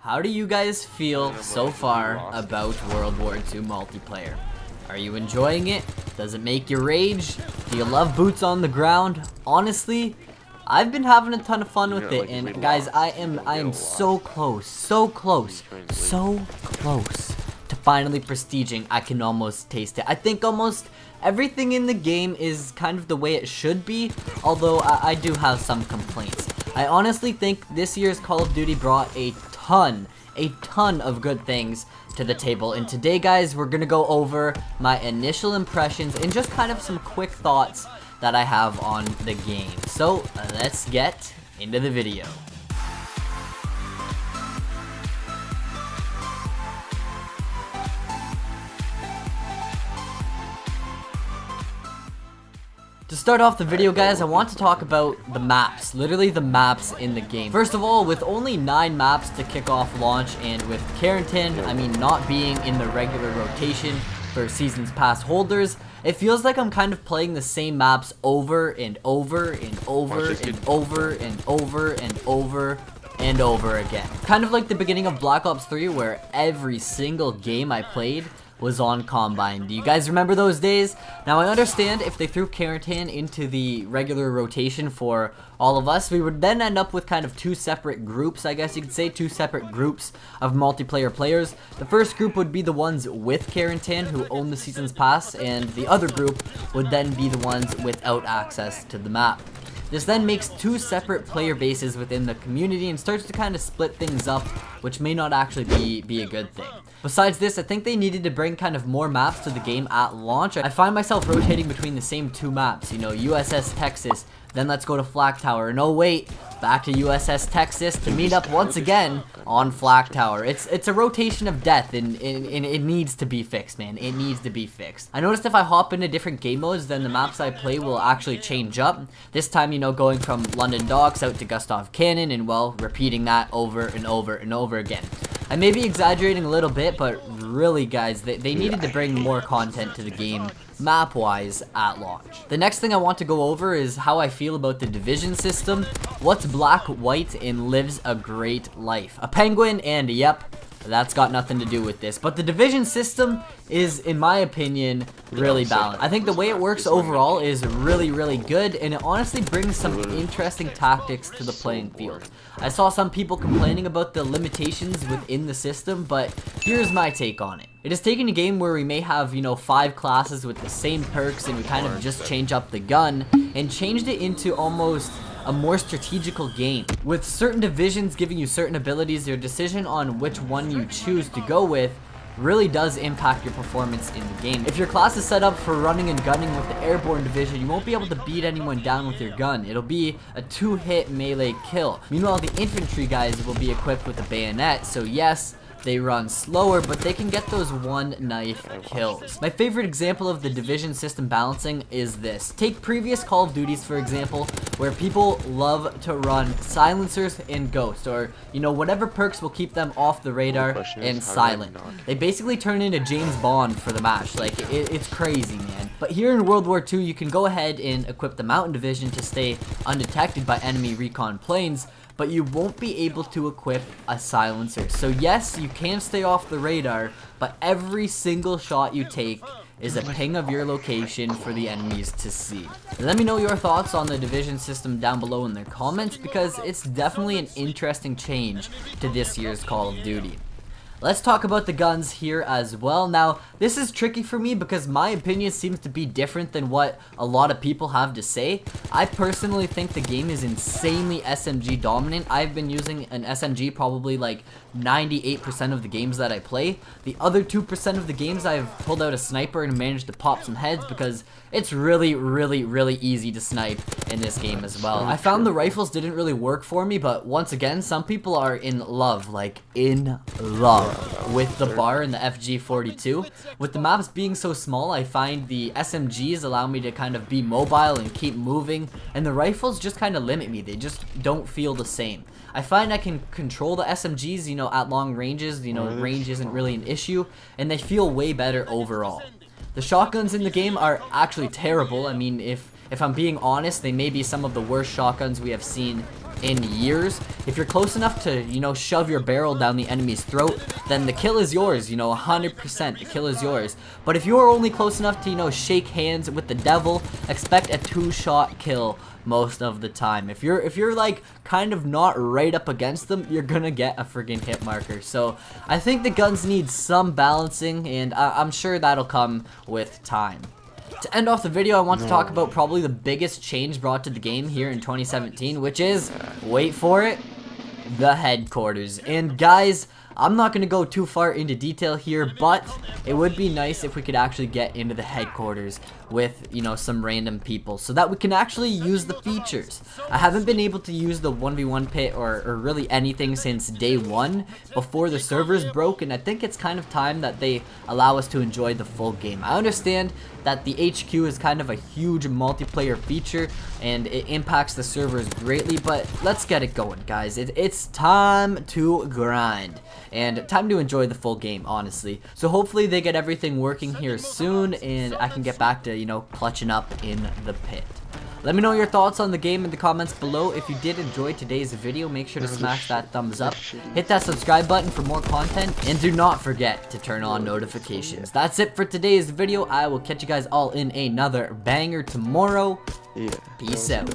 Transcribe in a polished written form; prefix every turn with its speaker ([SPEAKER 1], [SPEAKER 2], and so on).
[SPEAKER 1] How do you guys feel so far about World War II multiplayer? Are you enjoying it? Does it make you rage? Do you love boots on the ground? Honestly, I've been having a ton of fun with it, and guys, I am so close to finally prestiging. I can almost taste it. I think almost everything in the game is kind of the way it should be, although I do have some complaints. I honestly think this year's Call of Duty brought a ton of good things to the table, and today, guys, we're gonna go over my initial impressions and just kind of some quick thoughts that I have on the game. So let's get into the video. To start off the video, guys, I want to talk about the maps, literally the maps in the game. First of all, with only 9 maps to kick off launch, and with carentan, I mean not being in the regular rotation for Seasons Pass holders, it feels like I'm kind of playing the same maps over and over and over and over and over and over and over again. Kind of like the beginning of Black Ops 3, where every single game I played was on Combine. Do you guys remember those days? Now, I understand if they threw carentan into the regular rotation for all of us, we would then end up with kind of 2 separate groups, I guess you could say, 2 separate groups of multiplayer players. The first group would be the ones with carentan who own the Seasons Pass, and the other group would then be the ones without access to the map. This then makes 2 separate player bases within the community and starts to kind of split things up, which may not actually be a good thing. Besides this, I think they needed to bring kind of more maps to the game at launch. I find myself rotating between the same 2 maps, you know, USS Texas, then let's go to Flak Tower, and oh wait, back to USS Texas to meet up once again on Flak Tower. It's a rotation of death, and it needs to be fixed, man. It needs to be fixed. I noticed if I hop into different game modes, then the maps I play will actually change up. This time, you know, going from London Docks out to Gustav Cannon, and well, repeating that over and over and over again. I may be exaggerating a little bit, but really, guys, they needed to bring more content to the game map-wise at launch. The next thing I want to go over is how I feel about the division system. What's black, white, and lives a great life? A penguin, and yep, that's got nothing to do with this. But the division system is, in my opinion, really balanced. I think the way it works overall is really good, and it honestly brings some interesting tactics to the playing field. I saw some people complaining about the limitations within the system, but here's my take on it. It is taking a game where we may have, you know, 5 classes with the same perks, and we kind of just change up the gun, and changed it into almost a more strategical game. With certain divisions giving you certain abilities, your decision on which one you choose to go with really does impact your performance in the game. If your class is set up for running and gunning with the airborne division, you won't be able to beat anyone down with your gun. It'll be a 2-hit melee kill. Meanwhile, the infantry guys will be equipped with a bayonet, so yes, they run slower, but they can get those 1-knife kills. My favorite example of the division system balancing is this. Take previous Call of Duties, for example, where people love to run silencers and ghost, or, you know, whatever perks will keep them off the radar and silent. They basically turn into James Bond for the match. Like, it's crazy, man. But here in World War II, you can go ahead and equip the Mountain Division to stay undetected by enemy recon planes, but you won't be able to equip a silencer. So yes, you can stay off the radar, but every single shot you take is a ping of your location for the enemies to see. Let me know your thoughts on the division system down below in the comments, because it's definitely an interesting change to this year's Call of Duty. Let's talk about the guns here as well. Now, this is tricky for me because my opinion seems to be different than what a lot of people have to say. I personally think the game is insanely SMG dominant. I've been using an SMG probably like 98% of the games that I play. The other 2% of the games I've pulled out a sniper and managed to pop some heads because it's really easy to snipe in this game as well. I found the rifles didn't really work for me, but once again, some people are in love, like in love with the bar and the FG42. With the maps being so small, I find the SMGs allow me to kind of be mobile and keep moving, and the rifles just kind of limit me. They just don't feel the same. I find I can control the SMGs, you know, at long ranges. You know, range isn't really an issue, and they feel way better overall. The shotguns in the game are actually terrible. I mean, if I'm being honest, they may be some of the worst shotguns we have seen in years. If you're close enough to, you know, shove your barrel down the enemy's throat, then the kill is yours, you know, 100%, the kill is yours. But if you're only close enough to, you know, shake hands with the devil, expect a 2-shot kill most of the time. If you're like kind of not right up against them, you're gonna get a friggin' hit marker. So I think the guns need some balancing, and I'm sure that'll come with time. To end off the video, I want to talk about probably the biggest change brought to the game here in 2017, which is, wait for it, the headquarters. And guys, I'm not going to go too far into detail here, but it would be nice if we could actually get into the headquarters with, you know, some random people so that we can actually use the features. I haven't been able to use the 1v1 pit or really anything since day 1 before the servers broke, and I think it's kind of time that they allow us to enjoy the full game. I understand that the HQ is kind of a huge multiplayer feature and it impacts the servers greatly, but let's get it going, guys. It's time to grind and time to enjoy the full game, honestly. So hopefully they get everything working here soon and I can get back to, you know, clutching up in the pit. Let me know your thoughts on the game in the comments below. If you did enjoy today's video, make sure to smash that thumbs up, hit that subscribe button for more content, and do not forget to turn on notifications. That's it for today's video. I will catch you guys all in another banger tomorrow. Peace out.